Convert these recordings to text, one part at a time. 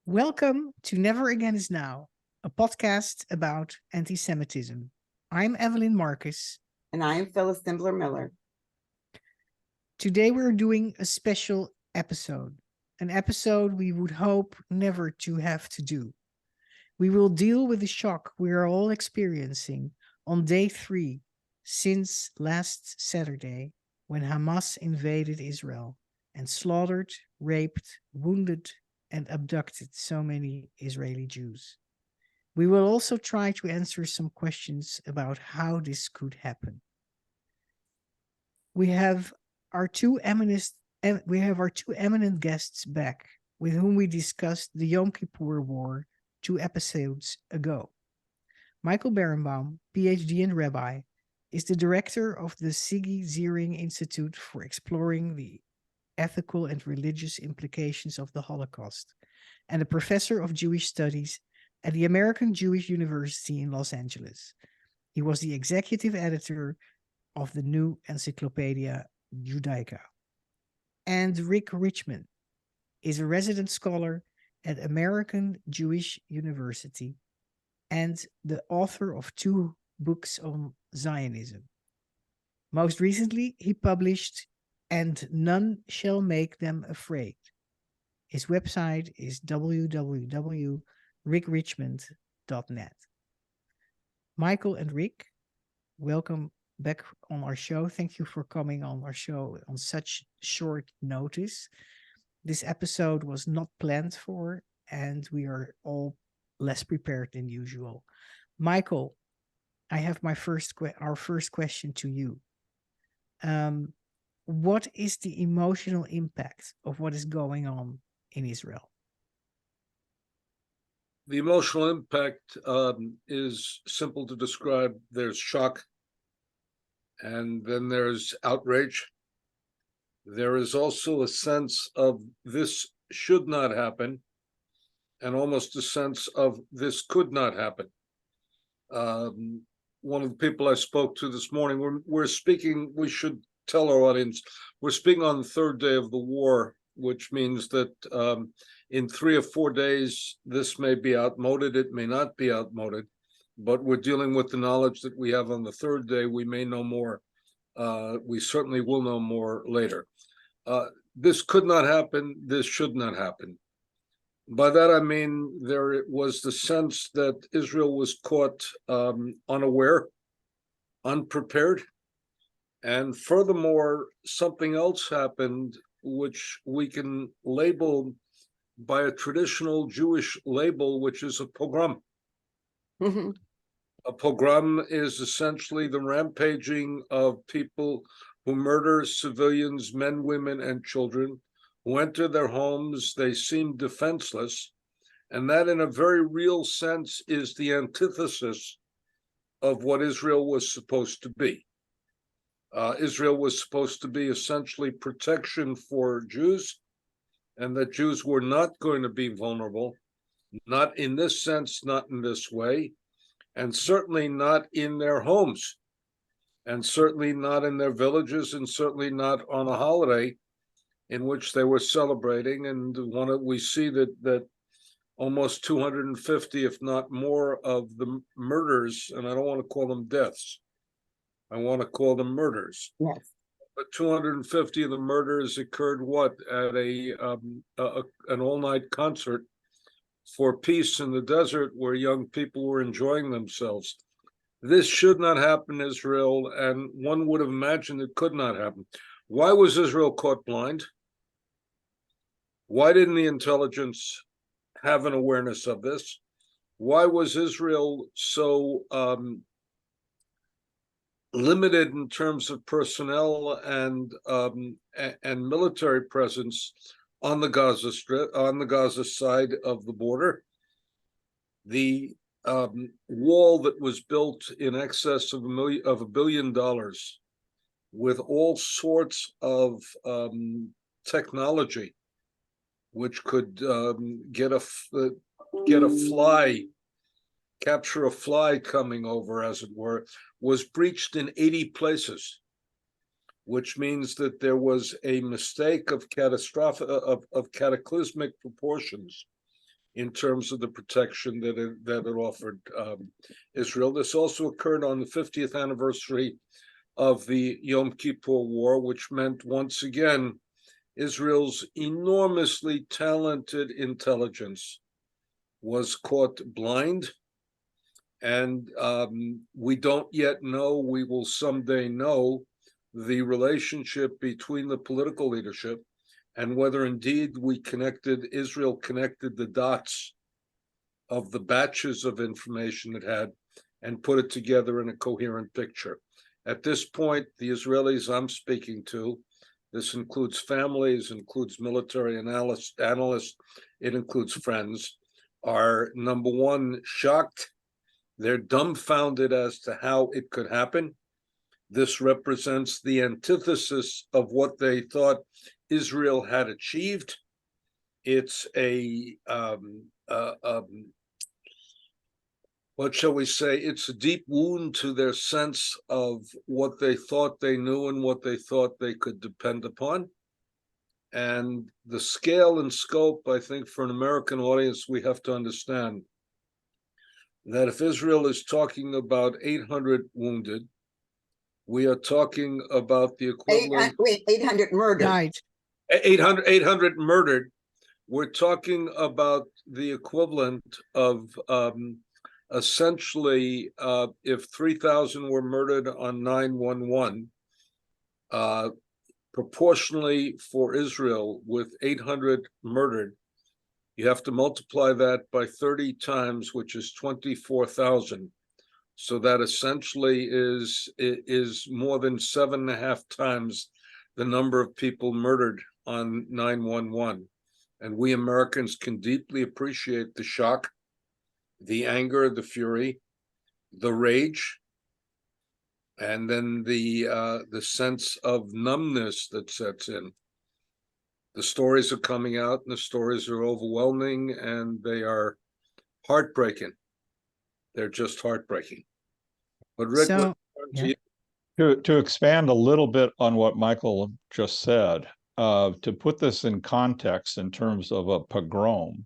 Welcome to Never Again Is Now, a podcast about anti Semitism. I'm Evelyn Marcus. And I am Phyllis Dimbler Miller. Today we're doing a special episode, an episode we would hope never to have to do. We will deal with the shock we are all experiencing on day 3 since last Saturday when Hamas invaded Israel and slaughtered, raped, wounded, and abducted so many Israeli Jews. We will also try to answer some questions about how this could happen. We have our two eminent guests back with whom we discussed the Yom Kippur War 2 episodes ago. Michael Berenbaum, PhD and Rabbi, is the director of the Sigi Ziering Institute for exploring the ethical and religious implications of the Holocaust, and a professor of Jewish studies at the American Jewish University in Los Angeles. He was the executive editor of the new Encyclopedia Judaica. And Rick Richman is a resident scholar at American Jewish University and the author of 2 books on Zionism. Most recently, he published And None Shall Make Them Afraid. His website is www.rickrichrman.net. Michael and Rick, welcome back on our show. Thank you for coming on our show on such short notice. This episode was not planned for, and we are all less prepared than usual. Michael, I have our first question to you. What is the emotional impact of what is going on in Israel? The emotional impact is simple to describe. There's shock, and then there's outrage. There is also a sense of this should not happen, and almost a sense of this could not happen. One of the people I spoke to this morning, we're speaking, we should tell our audience, we're speaking on the 3rd day of the war, which means that in 3 or 4 days, this may be outmoded, it may not be outmoded, but we're dealing with the knowledge that we have on the 3rd day. We may know more. We certainly will know more later. This could not happen. This should not happen. By that, I mean, there was the sense that Israel was caught unaware, unprepared. And furthermore, something else happened, which we can label by a traditional Jewish label, which is a pogrom. Mm-hmm. A pogrom is essentially the rampaging of people who murder civilians, men, women, and children, who enter their homes. They seem defenseless. And that, in a very real sense, is the antithesis of what Israel was supposed to be. Israel was supposed to be essentially protection for Jews, and that Jews were not going to be vulnerable, not in this sense, not in this way, and certainly not in their homes, and certainly not in their villages, and certainly not on a holiday in which they were celebrating. And we see that almost 250, if not more, of the murders, and I don't want to call them deaths, I want to call them murders. Yes. But 250 of the murders occurred at an all-night concert for peace in the desert, where young people were enjoying themselves. This should not happen in Israel, and one would have imagined it could not happen. Why was Israel caught blind? Why didn't the intelligence have an awareness of this? Why was Israel so limited in terms of personnel and military presence on the Gaza Strip, on the Gaza side of the border? The wall that was built in excess of $1 billion, with all sorts of technology, which could capture a fly coming over, as it were, was breached in 80 places, which means that there was a mistake of cataclysmic proportions in terms of the protection that it offered Israel. This also occurred on the 50th anniversary of the Yom Kippur War, which meant once again Israel's enormously talented intelligence was caught blind, and we don't yet know. We will someday know the relationship between the political leadership and whether indeed Israel connected the dots of the batches of information it had and put it together in a coherent picture. At this point, the Israelis I'm speaking to, this includes families, includes military analysts, it includes friends, are number one, shocked. They're dumbfounded as to how it could happen. This represents the antithesis of what they thought Israel had achieved. It's what shall we say? It's a deep wound to their sense of what they thought they knew and what they thought they could depend upon. And the scale and scope, I think, for an American audience, we have to understand that if Israel is talking about 800 wounded, we are talking about the equivalent... 800 murdered. Died. 800 murdered. We're talking about the equivalent of essentially, if 3,000 were murdered on 9/11, proportionally for Israel with 800 murdered, you have to multiply that by 30 times, which is 24,000. So that essentially is more than 7.5 times the number of people murdered on 9/11. And we Americans can deeply appreciate the shock, the anger, the fury, the rage, and then the sense of numbness that sets in. The stories are coming out, and the stories are overwhelming, and they are heartbreaking. They're just heartbreaking. But Rick, So, yeah. To expand a little bit on what Michael just said, to put this in context in terms of a pogrom,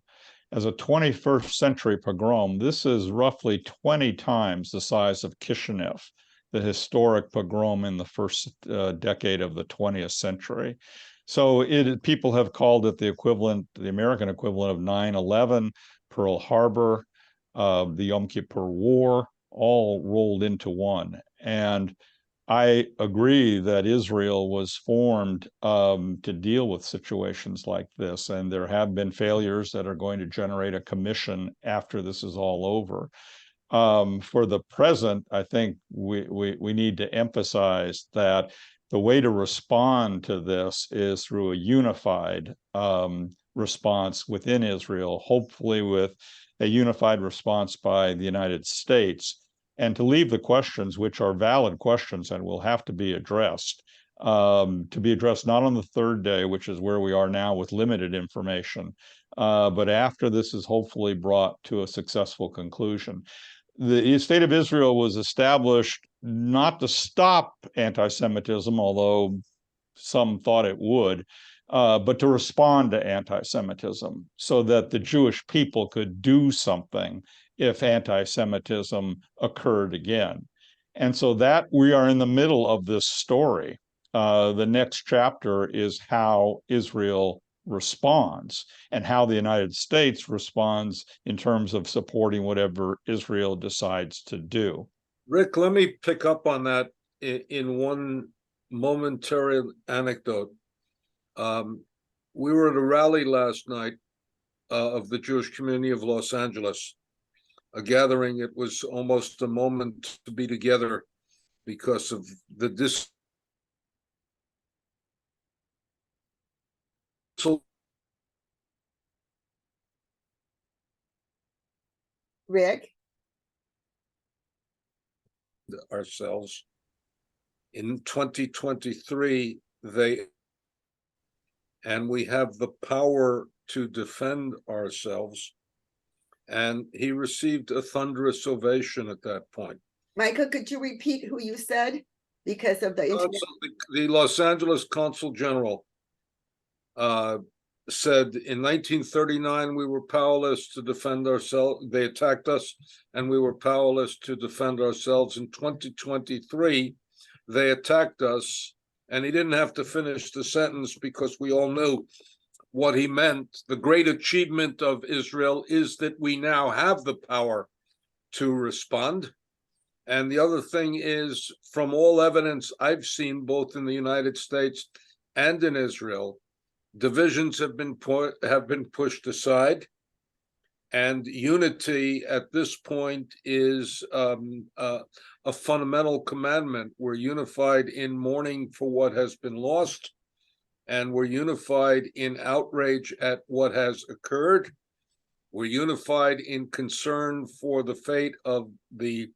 as a 21st century pogrom, this is roughly 20 times the size of Kishinev, the historic pogrom in the first decade of the 20th century. So people have called it the equivalent, the American equivalent of 9/11, Pearl Harbor, the Yom Kippur War, all rolled into one. And I agree that Israel was formed to deal with situations like this, and there have been failures that are going to generate a commission after this is all over. For the present, I think we need to emphasize that the way to respond to this is through a unified response within Israel, hopefully with a unified response by the United States, and to leave the questions, which are valid questions and will have to be addressed not on the third day, which is where we are now with limited information, but after this is hopefully brought to a successful conclusion. The state of Israel was established not to stop anti-Semitism, although some thought it would, but to respond to anti-Semitism so that the Jewish people could do something if anti-Semitism occurred again. And so that we are in the middle of this story. The next chapter is how Israel responds and how the United States responds in terms of supporting whatever Israel decides to do. Rick, let me pick up on that in one momentary anecdote. We were at a rally last night of the Jewish community of Los Angeles, a gathering. It was almost a moment to be together because of the Rick? ourselves. In 2023, and we have the power to defend ourselves. And he received a thunderous ovation at that point. Michael, could you repeat who you said? Because of the internet. The Los Angeles Consul General said in 1939 we were powerless to defend ourselves. They attacked us, and we were powerless to defend ourselves. In 2023, they attacked us, and he didn't have to finish the sentence because we all knew what he meant. The great achievement of Israel is that we now have the power to respond. And the other thing is, from all evidence I've seen, both in the United States and in Israel, divisions have been pushed aside, and unity at this point is a fundamental commandment. We're unified in mourning for what has been lost, and we're unified in outrage at what has occurred. We're unified in concern for the fate of the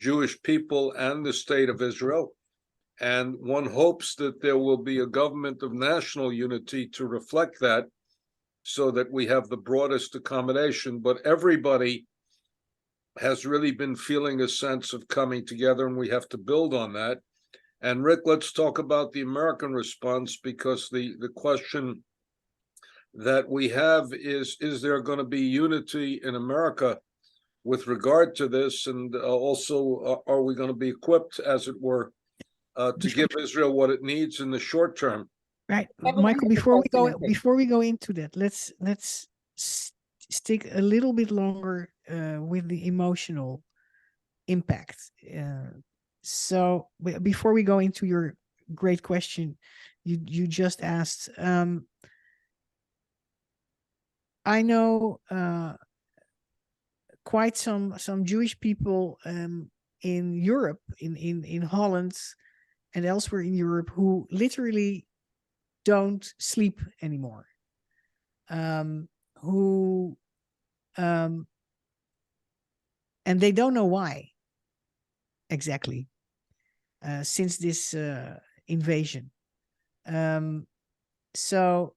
Jewish people and the state of Israel. And one hopes that there will be a government of national unity to reflect that, so that we have the broadest accommodation. But everybody has really been feeling a sense of coming together, and we have to build on that. And Rick, let's talk about the American response, because the question that we have is there going to be unity in America with regard to this? And also, are we going to be equipped, as it were, to give Israel what it needs in the short term? Right, Evelyn Michael. has a question, I think. Before we go into that, let's stick a little bit longer with the emotional impact. So before we go into your great question, you just asked. I know quite some Jewish people in Europe, in Holland and elsewhere in Europe, who literally don't sleep anymore. And they don't know why exactly since this invasion. So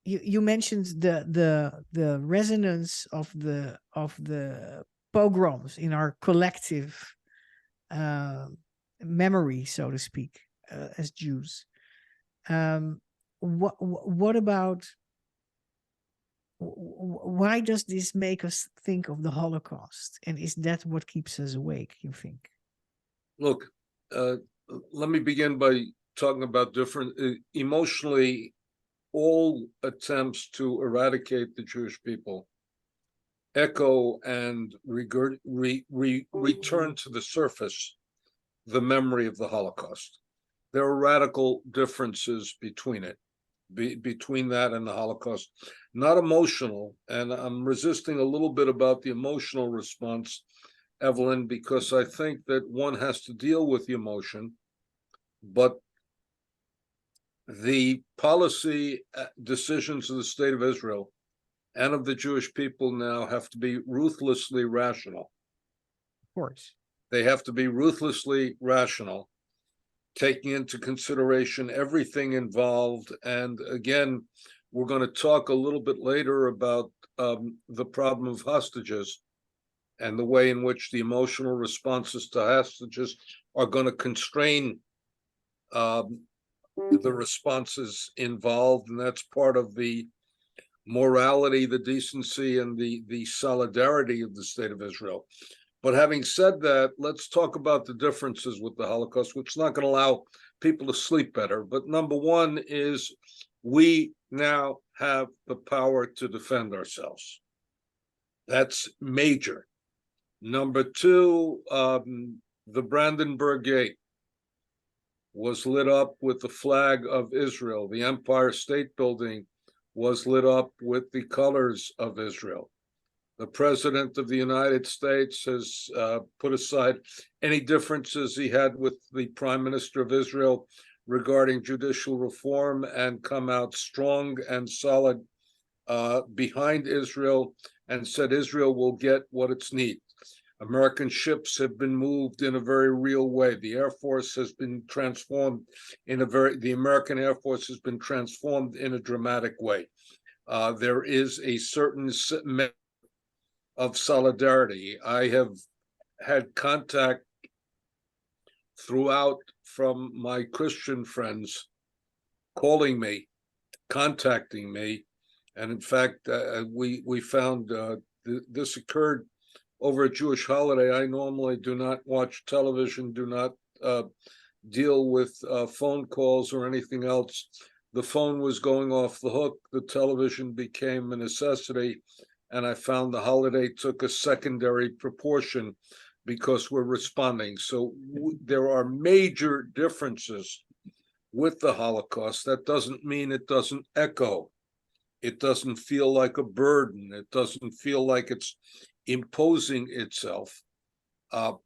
you mentioned the resonance of the pogroms in our collective memory, so to speak, as Jews. What about, why does this make us think of the Holocaust? And is that what keeps us awake, you think? Look, let me begin by talking about different, emotionally, all attempts to eradicate the Jewish people echo and return to the surface the memory of the Holocaust. There are radical differences between it, between that and the Holocaust. Not emotional, and I'm resisting a little bit about the emotional response, Evelyn, because I think that one has to deal with the emotion, but the policy decisions of the state of Israel and of the Jewish people now have to be ruthlessly rational. Of course. They have to be ruthlessly rational, taking into consideration everything involved. And again, we're going to talk a little bit later about the problem of hostages and the way in which the emotional responses to hostages are going to constrain the responses involved. And that's part of the morality, the decency, and the solidarity of the state of Israel. But having said that, let's talk about the differences with the Holocaust, which is not going to allow people to sleep better. But number one is, we now have the power to defend ourselves. That's major. Number two, the Brandenburg Gate was lit up with the flag of Israel. The Empire State Building was lit up with the colors of Israel. The President of the United States has put aside any differences he had with the Prime Minister of Israel regarding judicial reform and come out strong and solid behind Israel, and said Israel will get what it's needs. American ships have been moved in a very real way. The Air Force has been transformed the American Air Force has been transformed in a dramatic way. There is a certain of solidarity. I have had contact throughout from my Christian friends calling me contacting me. And in fact, we found this occurred over a Jewish holiday. I normally do not watch television, do not deal with phone calls or anything else. The phone was going off the hook. The television became a necessity. And I found the holiday took a secondary proportion because we're responding. So there are major differences with the Holocaust. That doesn't mean it doesn't echo. It doesn't feel like a burden. It doesn't feel like it's imposing itself.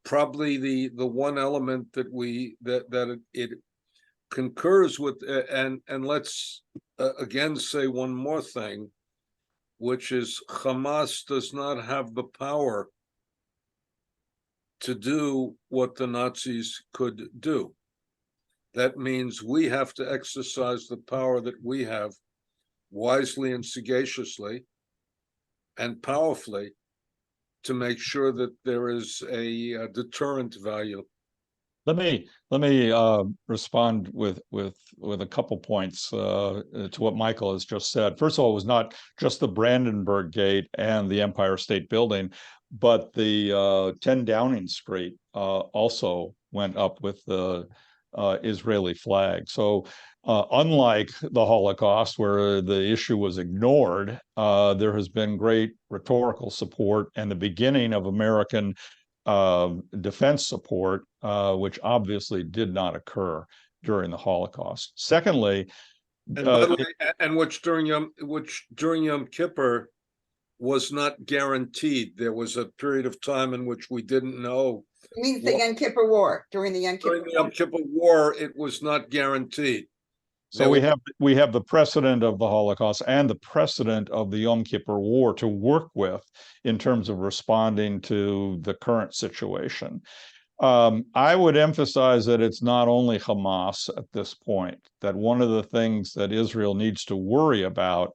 Probably the one element that it concurs with, and let's again say one more thing, which is Hamas does not have the power to do what the Nazis could do. That means we have to exercise the power that we have wisely and sagaciously and powerfully to make sure that there is a deterrent value. Let me respond with a couple points to what Michael has just said. First of all, it was not just the Brandenburg Gate and the Empire State Building, but the 10 Downing Street also went up with the Israeli flag. So unlike the Holocaust, where the issue was ignored, there has been great rhetorical support and the beginning of American defense support, which obviously did not occur during the Holocaust. Secondly, and by the way, and which during Yom Kippur was not guaranteed. There was a period of time in which we didn't know. It means the Yom Kippur War, during the Yom Kippur War, it was not guaranteed. So we have the precedent of the Holocaust and the precedent of the Yom Kippur War to work with in terms of responding to the current situation. I would emphasize that it's not only Hamas at this point, that one of the things that Israel needs to worry about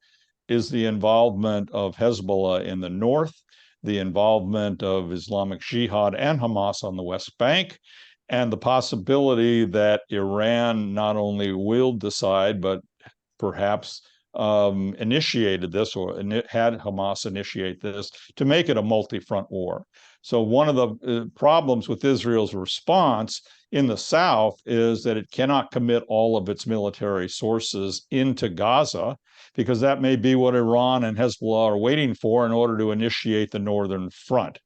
is the involvement of Hezbollah in the north, the involvement of Islamic Jihad and Hamas on the West Bank, and the possibility that Iran not only will decide, but perhaps initiated this or had Hamas initiate this to make it a multi-front war. So one of the problems with Israel's response in the south is that it cannot commit all of its military sources into Gaza, because that may be what Iran and Hezbollah are waiting for in order to initiate the northern front.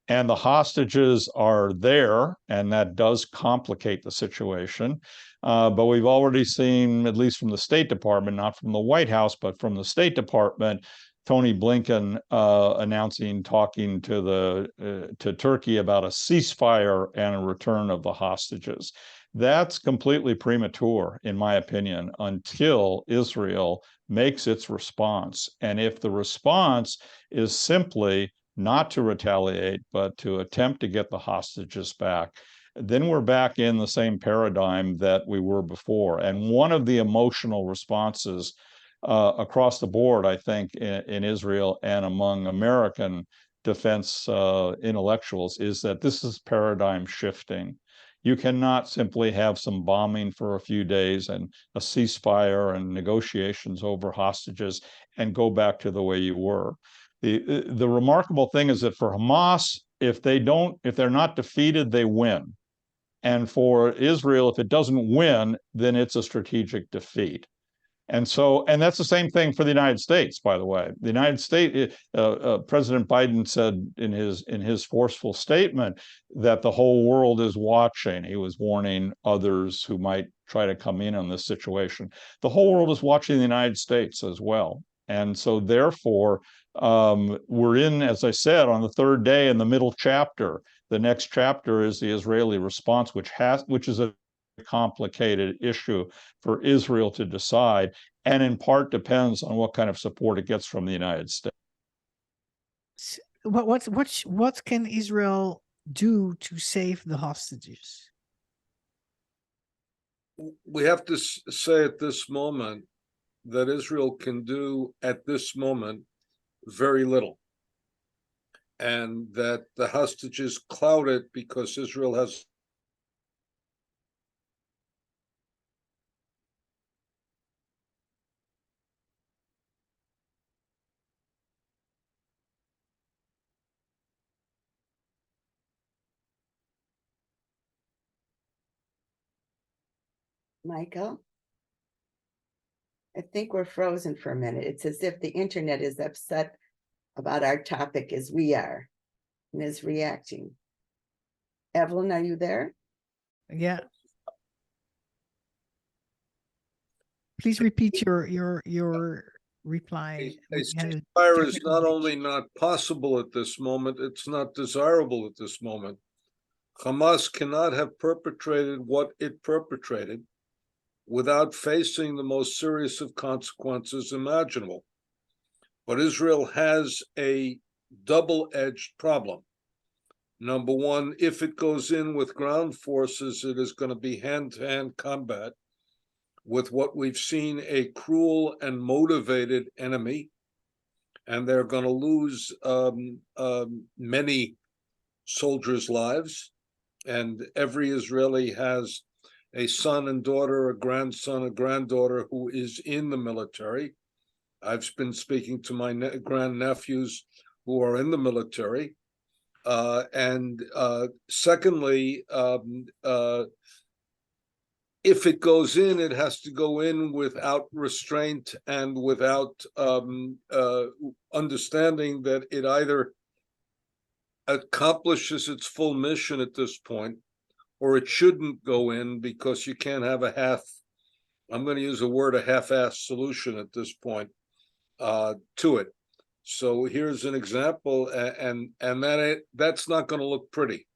And the hostages are there, and that does complicate the situation. But we've already seen, at least from the State Department, not from the White House, but from the State Department, Tony Blinken announcing, talking to Turkey about a ceasefire and a return of the hostages. That's completely premature, in my opinion, until Israel makes its response. And if the response is simply not to retaliate, but to attempt to get the hostages back, then we're back in the same paradigm that we were before. And one of the emotional responses across the board, I think, in Israel and among American defense intellectuals is that this is paradigm shifting. You cannot simply have some bombing for a few days and a ceasefire and negotiations over hostages and go back to the way you were. The remarkable thing is that for Hamas, if they're not defeated, they win. And for Israel, if it doesn't win, then it's a strategic defeat. And that's the same thing for the United States, by the way. The United States, President Biden said in his forceful statement that the whole world is watching. He was warning others who might try to come in on this situation. The whole world is watching the United States as well. And so therefore, we're in, as I said, on the third day in the middle chapter. The next chapter is the Israeli response, which is a complicated issue for Israel to decide, and in part depends on what kind of support it gets from the United States. What can Israel do to save the hostages? We have to say at this moment that Israel can do at this moment very little, and that the hostages cloud it because Israel has Michael? I think we're frozen for a minute. It's as if the internet is upset about our topic as we are and is reacting. Evelyn, are you there? Yeah. Please repeat your reply. A We had a ceasefire is technical not glitch. only not possible at this moment, it's not desirable at this moment. Hamas cannot have perpetrated what it perpetrated without facing the most serious of consequences imaginable. But Israel has a double-edged problem. Number one, if it goes in with ground forces, it is going to be hand-to-hand combat with what we've seen, a cruel and motivated enemy, and they're going to lose many soldiers' lives. And every Israeli has a son and daughter, a grandson, a granddaughter who is in the military. I've been speaking to my grandnephews who are in the military. Secondly, if it goes in, it has to go in without restraint and without understanding that it either accomplishes its full mission at this point, or it shouldn't go in, because you can't have I'm going to use the word, a half-assed solution at this point to it. So here's an example, and that's not going to look pretty.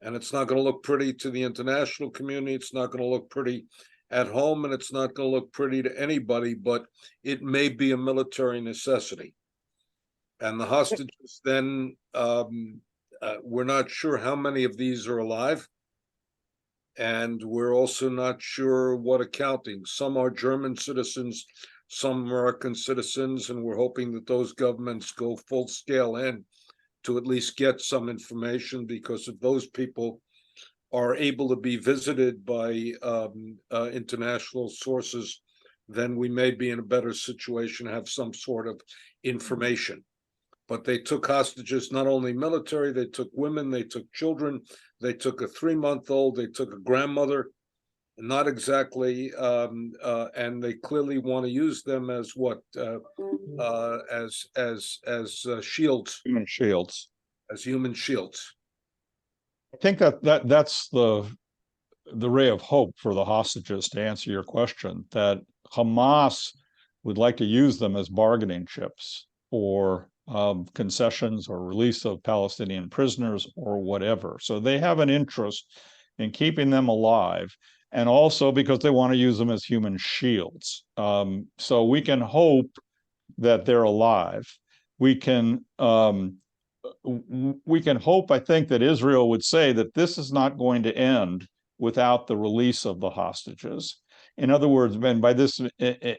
And it's not going to look pretty to the international community. It's not going to look pretty at home, and it's not going to look pretty to anybody, but it may be a military necessity. And the hostages then, we're not sure how many of these are alive. And we're also not sure what accounting. Some are German citizens, some American citizens, and we're hoping that those governments go full scale in to at least get some information, because if those people are able to be visited by international sources, then we may be in a better situation to have some sort of information. But they took hostages, not only military, they took women, they took children, they took a 3-month-old, they took a grandmother, not exactly, and they clearly want to use them as what, as shields, Human shields. as human shields. I think that's the ray of hope for the hostages, to answer your question, that Hamas would like to use them as bargaining chips for concessions or release of Palestinian prisoners or whatever. So they have an interest in keeping them alive, and also because they want to use them as human shields. So we can hope that they're alive. We can hope, I think, that Israel would say that this is not going to end without the release of the hostages. In other words, and by this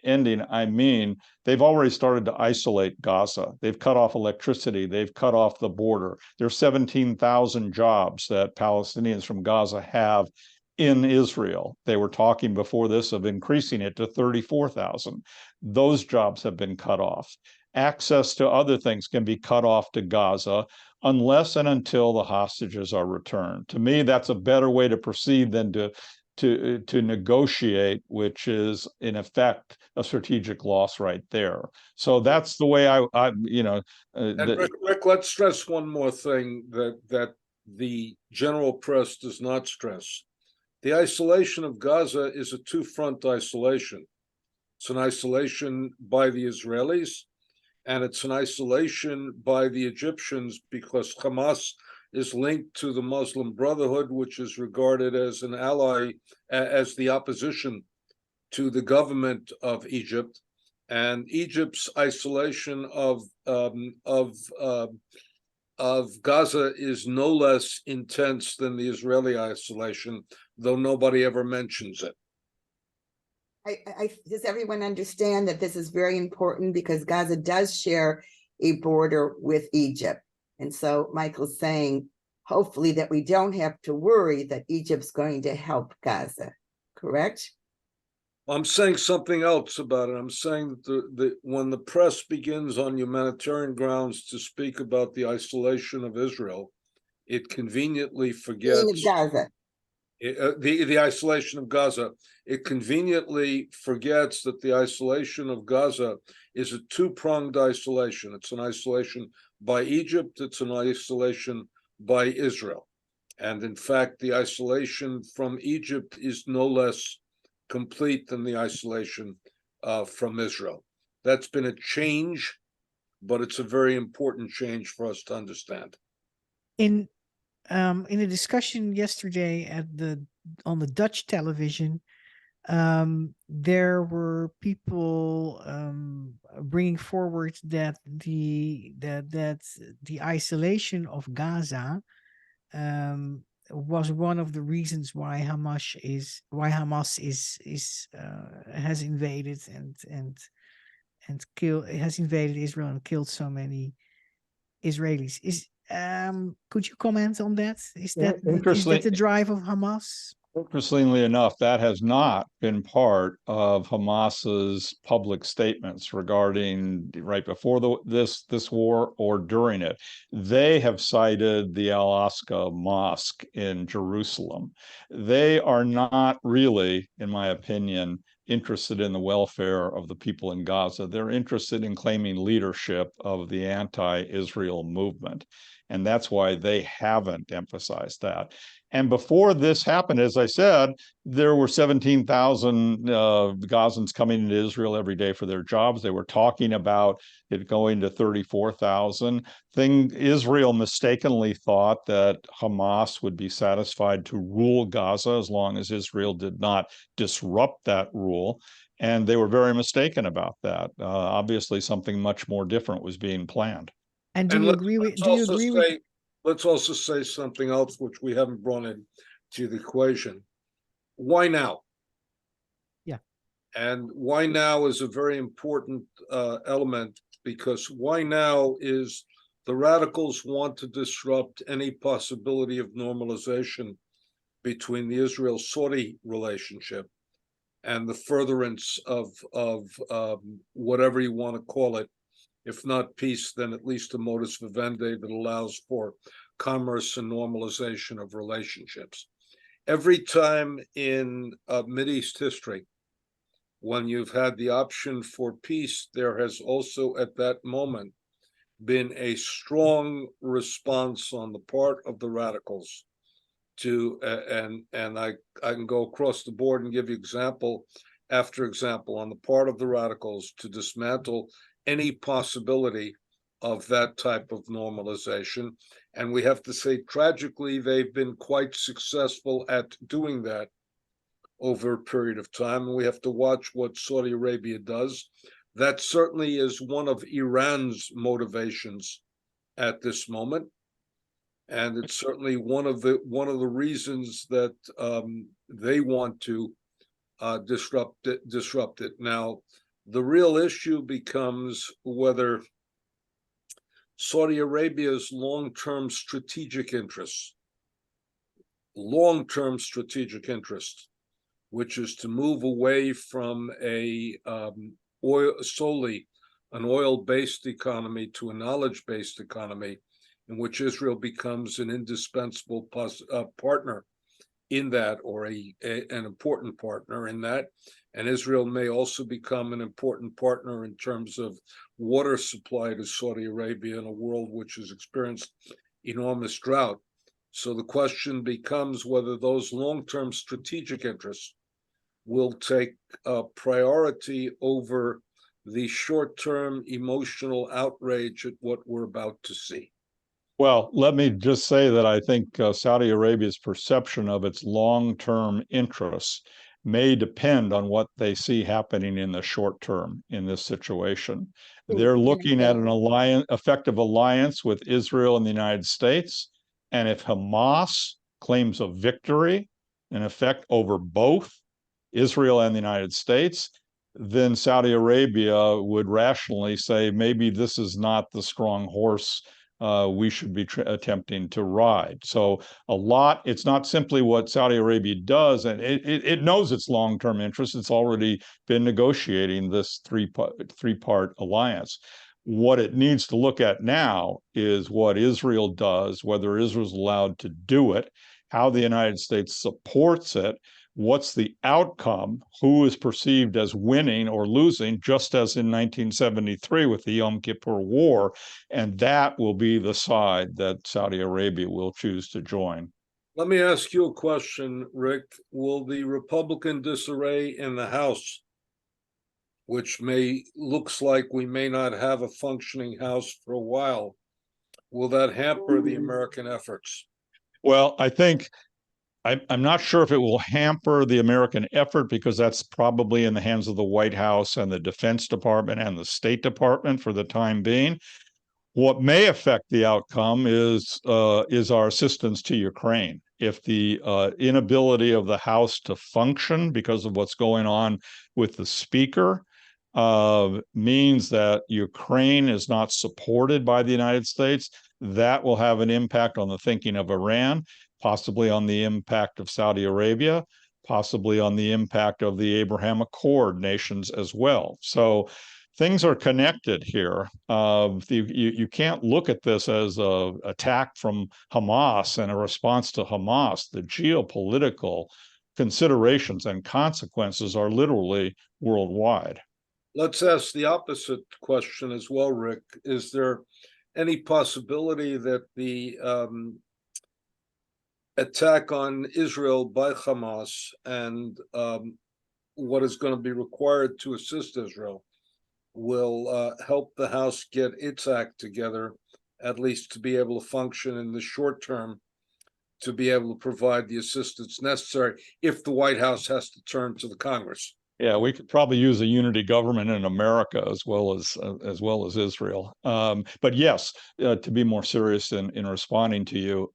ending, I mean, they've already started to isolate Gaza. They've cut off electricity. They've cut off the border. There's 17,000 jobs that Palestinians from Gaza have in Israel. They were talking before this of increasing it to 34,000. Those jobs have been cut off. Access to other things can be cut off to Gaza unless and until the hostages are returned. To me, that's a better way to proceed than to negotiate, which is in effect a strategic loss right there. So that's the way And Rick, let's stress one more thing that the general press does not stress. The isolation of Gaza is a two-front isolation. It's an isolation by the Israelis, and it's an isolation by the Egyptians, because Hamas is linked to the Muslim Brotherhood, which is regarded as an ally, as the opposition to the government of Egypt. And Egypt's isolation of Gaza is no less intense than the Israeli isolation, though nobody ever mentions it. Does everyone understand that this is very important, because Gaza does share a border with Egypt? And so Michael's saying, hopefully, that we don't have to worry that Egypt's going to help Gaza, correct? I'm saying something else about it. I'm saying that when the press begins on humanitarian grounds to speak about the isolation of Israel, it conveniently forgets Gaza. The isolation of Gaza. It conveniently forgets that the isolation of Gaza is a two-pronged isolation. It's an isolation by Egypt, it's an isolation by Israel. And in fact, the isolation from Egypt is no less complete than the isolation from Israel. That's been a change, but it's a very important change for us to understand. In a discussion yesterday on the Dutch television, there were people bringing forward that the isolation of Gaza was one of the reasons why Hamas has invaded has invaded Israel and killed so many Israelis. Could you comment on that? Is that the drive of Hamas? Interestingly enough, that has not been part of Hamas's public statements regarding right before this war or during it. They have cited the Al-Aqsa Mosque in Jerusalem. They are not really, in my opinion, interested in the welfare of the people in Gaza. They're interested in claiming leadership of the anti-Israel movement. And that's why they haven't emphasized that. And before this happened, as I said, there were 17,000 Gazans coming into Israel every day for their jobs. They were talking about it going to 34,000. Israel mistakenly thought that Hamas would be satisfied to rule Gaza as long as Israel did not disrupt that rule. And they were very mistaken about that. Obviously, something much more different was being planned. And do you agree with? Let's also say something else which we haven't brought into the equation. Why now? Yeah. And why now is a very important element, because why now is the radicals want to disrupt any possibility of normalization between the Israel-Saudi relationship and the furtherance of whatever you want to call it. If not peace, then at least a modus vivendi that allows for commerce and normalization of relationships. Every time in Mideast history, when you've had the option for peace, there has also at that moment been a strong response on the part of the radicals to, and I can go across the board and give you example after example on the part of the radicals to dismantle any possibility of that type of normalization. And we have to say, tragically, they've been quite successful at doing that over a period of time. And we have to watch what Saudi Arabia does. That certainly is one of Iran's motivations at this moment. And it's certainly one of the reasons that they want to disrupt it. Now, the real issue becomes whether Saudi Arabia's long-term strategic interests, which is to move away from solely an oil-based economy to a knowledge-based economy, in which Israel becomes an indispensable partner in that, or an important partner in that. And Israel may also become an important partner in terms of water supply to Saudi Arabia in a world which has experienced enormous drought. So the question becomes whether those long-term strategic interests will take priority over the short-term emotional outrage at what we're about to see. Well, let me just say that I think Saudi Arabia's perception of its long-term interests may depend on what they see happening in the short term in this situation. They're looking at an effective alliance with Israel and the United States. And if Hamas claims a victory, in effect, over both Israel and the United States, then Saudi Arabia would rationally say, maybe this is not the strong horse we should be attempting to ride. So it's not simply what Saudi Arabia does, and it knows its long-term interests. It's already been negotiating this three-part alliance. What it needs to look at now is what Israel does, whether Israel's allowed to do it, how the United States supports it, what's the outcome, who is perceived as winning or losing, just as in 1973 with the Yom Kippur War, and that will be the side that Saudi Arabia will choose to join. Let me ask you a question, Rick. Will the Republican disarray in the House, which looks like we may not have a functioning House for a while, will that hamper the American efforts? Well, I think I'm not sure if it will hamper the American effort, because that's probably in the hands of the White House and the Defense Department and the State Department for the time being. What may affect the outcome is our assistance to Ukraine. If the inability of the House to function because of what's going on with the Speaker means that Ukraine is not supported by the United States, that will have an impact on the thinking of Iran, possibly on the impact of Saudi Arabia, possibly on the impact of the Abraham Accord nations as well. So things are connected here. You can't look at this as an attack from Hamas and a response to Hamas. The geopolitical considerations and consequences are literally worldwide. Let's ask the opposite question as well, Rick. Is there any possibility that the attack on Israel by Hamas and what is going to be required to assist Israel will help the House get its act together, at least to be able to function in the short term, to be able to provide the assistance necessary if the White House has to turn to the Congress? Yeah, we could probably use a unity government in America as well as Israel. But yes, to be more serious in responding to you,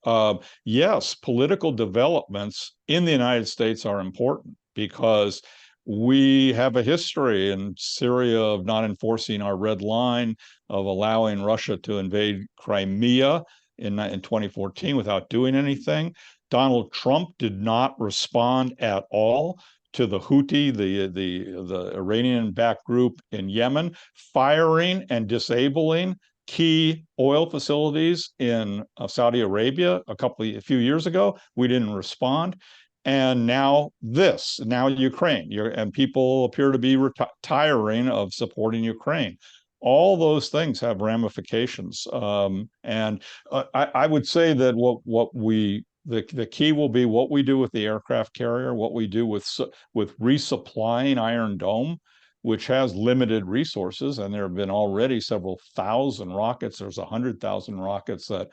yes, political developments in the United States are important, because we have a history in Syria of not enforcing our red line, of allowing Russia to invade Crimea in 2014 without doing anything. Donald Trump did not respond at all to the Houthi, the Iranian-backed group in Yemen, firing and disabling key oil facilities in Saudi Arabia a few years ago. We didn't respond. And now Ukraine, and people appear to be tiring of supporting Ukraine. All those things have ramifications. And I would say that the key will be what we do with the aircraft carrier, what we do with resupplying Iron Dome, which has limited resources, and there have been already several thousand rockets. There's 100,000 rockets that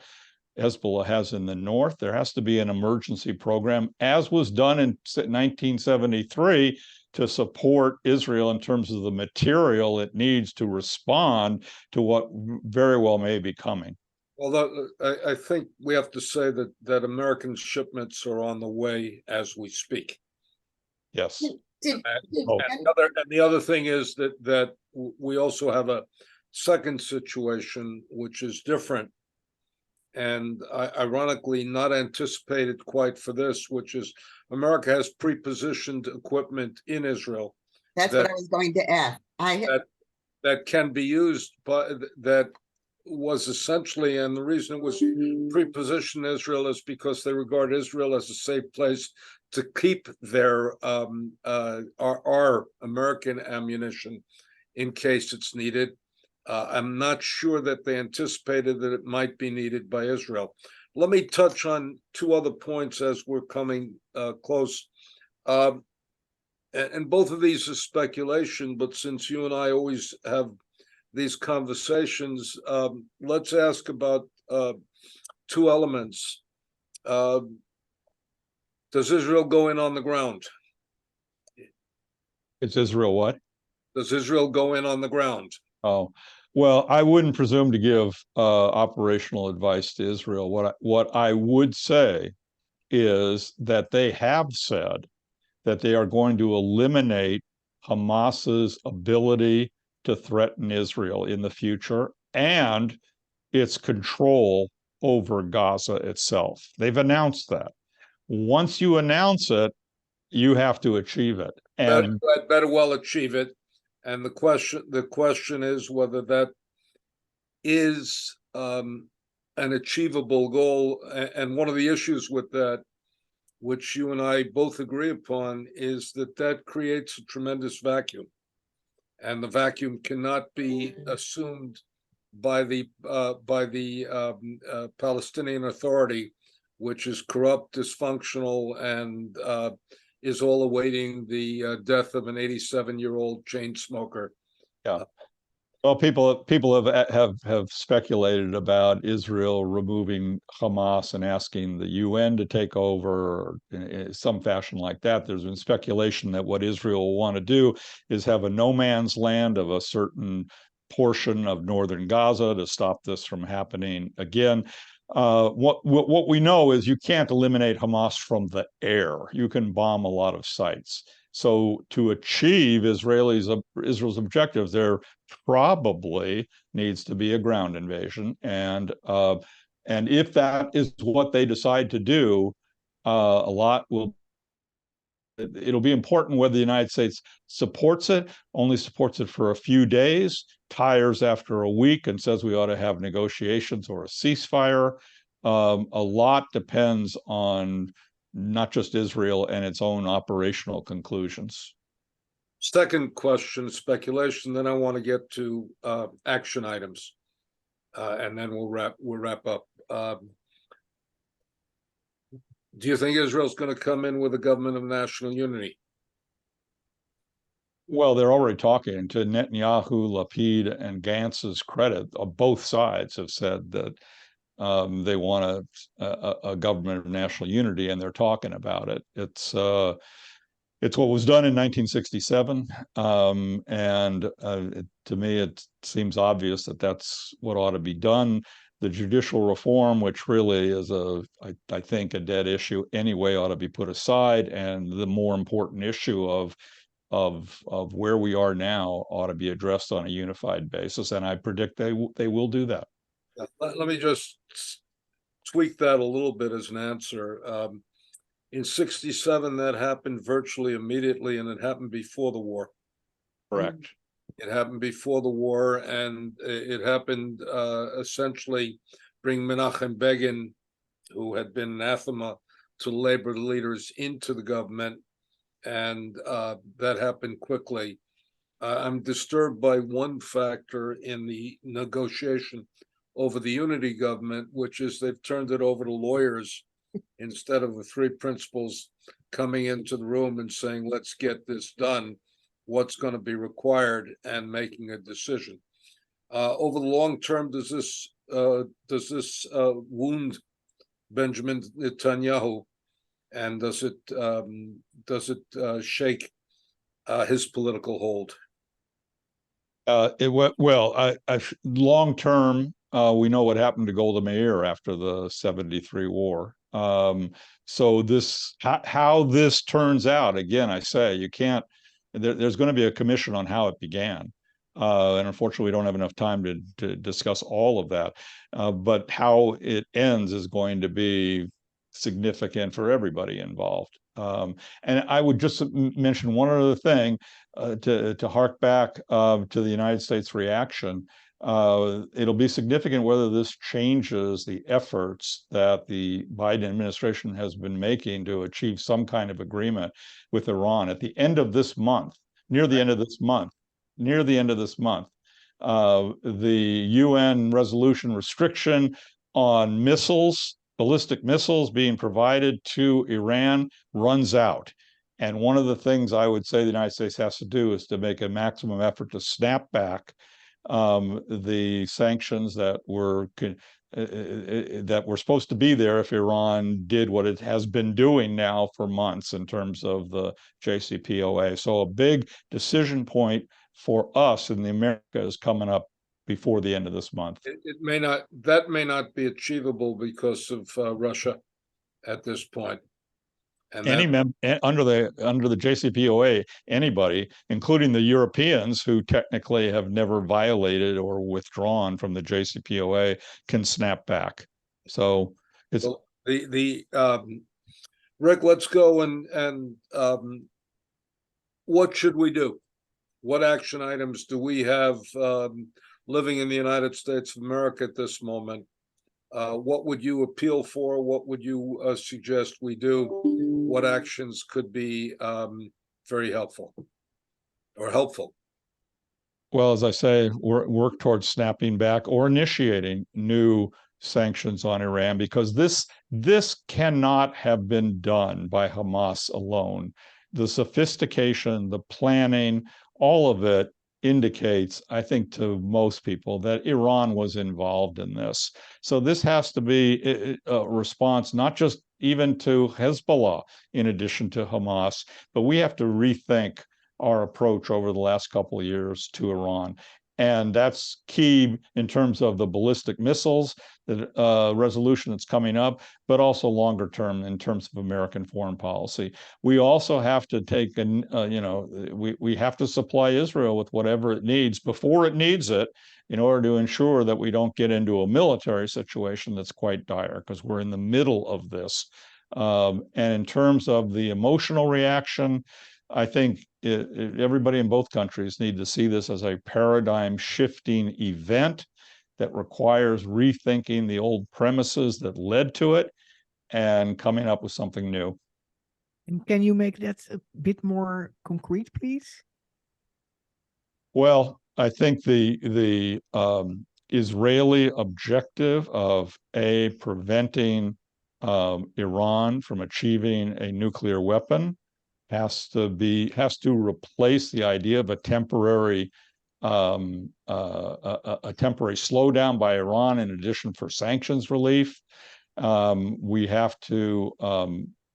Hezbollah has in the north. There has to be an emergency program, as was done in 1973, to support Israel in terms of the material it needs to respond to what very well may be coming. Well, I think we have to say that American shipments are on the way as we speak. Yes. And the other thing is that we also have a second situation, which is different, and ironically not anticipated quite for this, which is America has pre-positioned equipment in Israel. That's what I was going to ask. That can be used, but that was essentially, and the reason it was pre-positioned in Israel is because they regard Israel as a safe place to keep their our American ammunition in case it's needed. I'm not sure that they anticipated that it might be needed by Israel. Let me touch on two other points as we're coming close. And both of these are speculation, but since you and I always have these conversations, let's ask about two elements. Does Israel go in on the ground? It's Israel what? Does Israel go in on the ground? Oh, well, I wouldn't presume to give operational advice to Israel. What I would say is that they have said that they are going to eliminate Hamas's ability to threaten Israel in the future and its control over Gaza itself. They've announced that. Once you announce it, you have to achieve it. And better well achieve it. And the question is whether that is an achievable goal. And one of the issues with that which you and I both agree upon, is that that creates a tremendous vacuum, and the vacuum cannot be assumed by the Palestinian Authority, which is corrupt, dysfunctional, and is all awaiting the death of an 87-year-old chain smoker. Yeah. Well, people have speculated about Israel removing Hamas and asking the UN to take over, or in some fashion like that. There's been speculation that what Israel will want to do is have a no man's land of a certain portion of northern Gaza to stop this from happening again. What we know is you can't eliminate Hamas from the air. You can bomb a lot of sites. So to achieve Israel's objectives, there probably needs to be a ground invasion, and if that is what they decide to do, it'll be important whether the United States supports it, only supports it for a few days, tires after a week, and says we ought to have negotiations or a ceasefire. A lot depends on not just Israel and its own operational conclusions. Second question, speculation. Then I want to get to action items, and then we'll wrap up. Do you think Israel's going to come in with a government of national unity? Well, they're already talking. To Netanyahu, Lapid, and Gantz's credit, both sides have said that they want a government of national unity, and they're talking about it. It's what was done in 1967, and to me, it seems obvious that that's what ought to be done. The judicial reform, which really is I think, a dead issue anyway, ought to be put aside, and the more important issue of where we are now ought to be addressed on a unified basis, and I predict they will do that. Let me just tweak that a little bit as an answer. In 67, that happened virtually immediately, and it happened before the war. Correct. It happened before the war, and it happened essentially bring Menachem Begin, who had been anathema to labor leaders, into the government, and that happened quickly. I'm disturbed by one factor in the negotiation over the unity government, which is they've turned it over to lawyers instead of the three principals coming into the room and saying, let's get this done, what's going to be required, and making a decision. Over the long term, does this wound Benjamin Netanyahu, and does it shake his political hold? Long term, we know what happened to Golda Meir after the 73 war. So how this turns out, again, I say, you can't, there's going to be a commission on how it began. And unfortunately, we don't have enough time to discuss all of that. But how it ends is going to be significant for everybody involved. And I would just mention one other thing to hark back to the United States reaction. It'll be significant whether this changes the efforts that the Biden administration has been making to achieve some kind of agreement with Iran. At the end of this month, near the end of this month, the UN resolution restriction on missiles, ballistic missiles being provided to Iran runs out. And one of the things I would say the United States has to do is to make a maximum effort to snap back the sanctions that were supposed to be there if Iran did what it has been doing now for months in terms of the JCPOA. So a big decision point for us in the Americas is coming up before the end of this month. That may not be achievable because of Russia at this point. And under the JCPOA, anybody, including the Europeans, who technically have never violated or withdrawn from the JCPOA, can snap back. So it's Rick. Let's go and what should we do? What action items do we have living in the United States of America at this moment? What would you appeal for? What would you suggest we do? what actions could be very helpful or helpful. Well, as I say, work towards snapping back or initiating new sanctions on Iran, because this cannot have been done by Hamas alone. The sophistication, the planning, all of it indicates, I think, to most people that Iran was involved in this. So this has to be a response, not just even to Hezbollah, in addition to Hamas, but we have to rethink our approach over the last couple of years to Iran. And that's key in terms of the ballistic missiles, the resolution that's coming up, but also longer term in terms of American foreign policy. We also have to take, we have to supply Israel with whatever it needs before it needs it, in order to ensure that we don't get into a military situation that's quite dire, because we're in the middle of this. And in terms of the emotional reaction, I think everybody in both countries need to see this as a paradigm shifting event that requires rethinking the old premises that led to it and coming up with something new. And can you make that a bit more concrete, please? Well, I think the Israeli objective of preventing Iran from achieving a nuclear weapon has to replace the idea of a temporary slowdown by Iran in addition for sanctions relief. We have to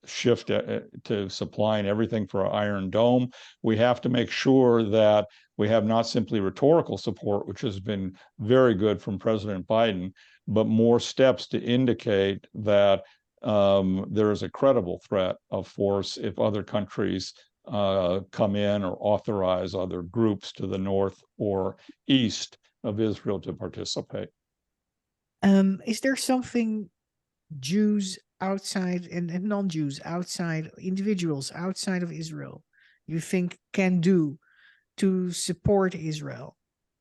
shift to supplying everything for Iron Dome. We have to make sure that we have not simply rhetorical support, which has been very good from President Biden, but more steps to indicate that there is a credible threat of force if other countries come in or authorize other groups to the north or east of Israel to participate. Is there something Jews outside and non-Jews outside, individuals outside of Israel, you think can do to support Israel?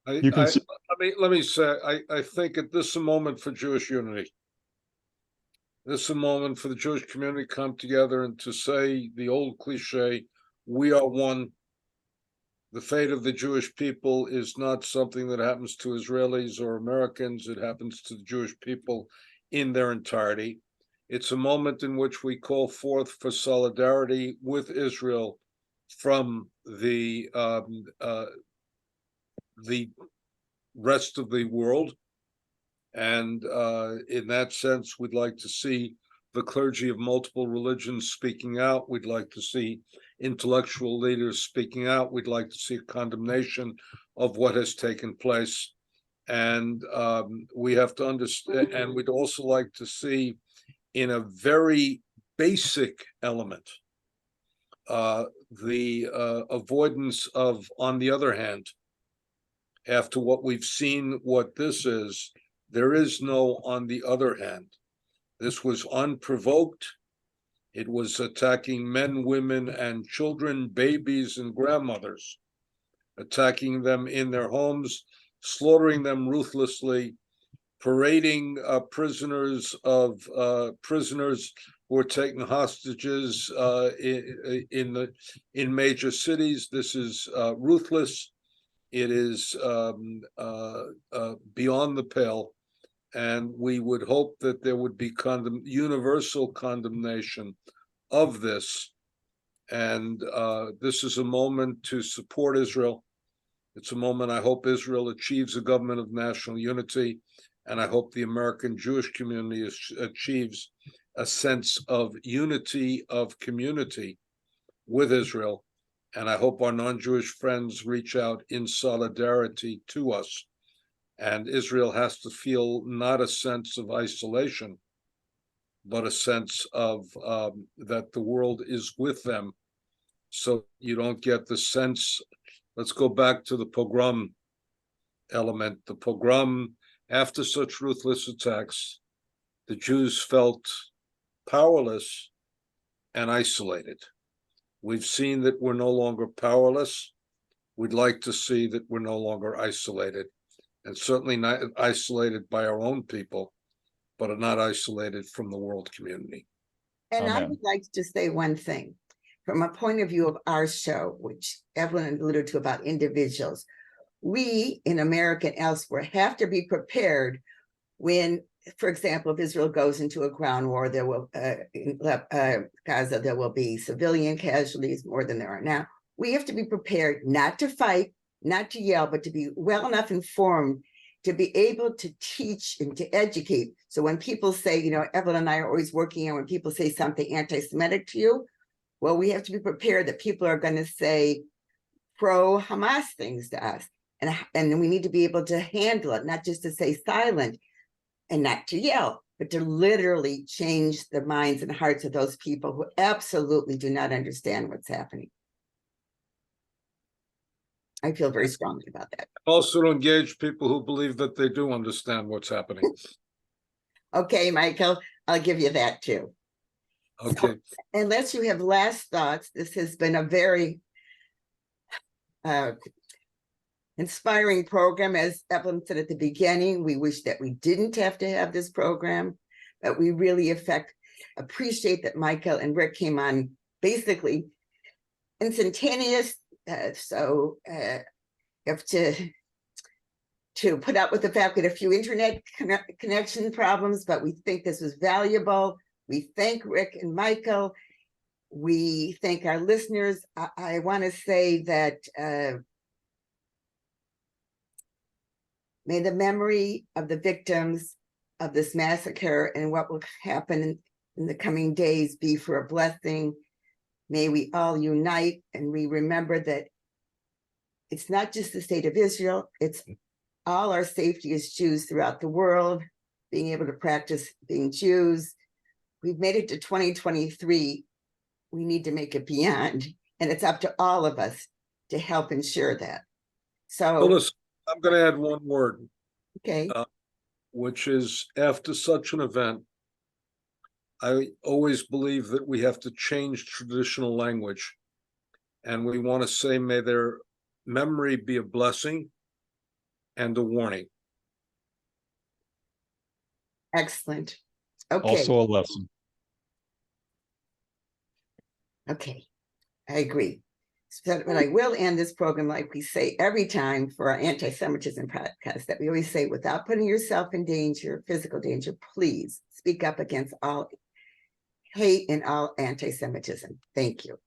Let me say, I think this is a moment for Jewish unity. This is a moment for the Jewish community to come together and to say the old cliche, we are one. The fate of the Jewish people is not something that happens to Israelis or Americans. It happens to the Jewish people in their entirety. It's a moment in which we call forth for solidarity with Israel from the rest of the world. And in that sense, we'd like to see the clergy of multiple religions speaking out. We'd like to see intellectual leaders speaking out. We'd like to see a condemnation of what has taken place. And we have to understand, and we'd also like to see, in a very basic element, the avoidance of, on the other hand, after what we've seen, what this is, there is no on the other hand. This was unprovoked. It was attacking men, women, and children, babies, and grandmothers, attacking them in their homes, slaughtering them ruthlessly, parading prisoners who were taken hostages in major cities. This is ruthless. It is beyond the pale. And we would hope that there would be universal condemnation of this. And this is a moment to support Israel. It's a moment I hope Israel achieves a government of national unity. And I hope the American Jewish community achieves a sense of unity of community with Israel. And I hope our non-Jewish friends reach out in solidarity to us. And Israel has to feel not a sense of isolation, but a sense of that the world is with them. So you don't get the sense, let's go back to the pogrom element. The pogrom, after such ruthless attacks, the Jews felt powerless and isolated. We've seen that we're no longer powerless. We'd like to see that we're no longer isolated. And certainly not isolated by our own people, but are not isolated from the world community. And I Amen. would like to say one thing. From a point of view of our show, which Evelyn alluded to about individuals, we in America and elsewhere have to be prepared when, for example, if Israel goes into a ground war, there will in Gaza, there will be civilian casualties more than there are now. We have to be prepared not to fight, not to yell, but to be well enough informed to be able to teach and to educate. So when people say, you know, Evelyn and I are always working on when people say something anti-Semitic to you, well, we have to be prepared that people are going to say pro-Hamas things to us. And we need to be able to handle it, not just to say silent and not to yell, but to literally change the minds and hearts of those people who absolutely do not understand what's happening. I feel very strongly about that. Also to engage people who believe that they do understand what's happening. Okay, Michael, I'll give you that too. Okay. So, unless you have last thoughts, this has been a very inspiring program. As Evelyn said at the beginning, we wish that we didn't have to have this program, but we really appreciate that Michael and Rick came on basically instantaneous. So you have to put up with the fact we had a few internet connection problems, but we think this was valuable. We thank Rick and Michael. We thank our listeners. I want to say that may the memory of the victims of this massacre and what will happen in the coming days be for a blessing. May we all unite and we remember that it's not just the state of Israel, it's all our safety as Jews throughout the world, being able to practice being Jews. We've made it to 2023. We need to make it beyond. And it's up to all of us to help ensure that. So, Phyllis, I'm going to add one word. Okay. Which is, after such an event, I always believe that we have to change traditional language. And we want to say, may their memory be a blessing and a warning. Excellent. Okay. Also a lesson. Okay. I agree. But I will end this program like we say every time for our anti-Semitism podcast, that we always say, without putting yourself in danger, physical danger, please speak up against all hate and all anti-Semitism. Thank you.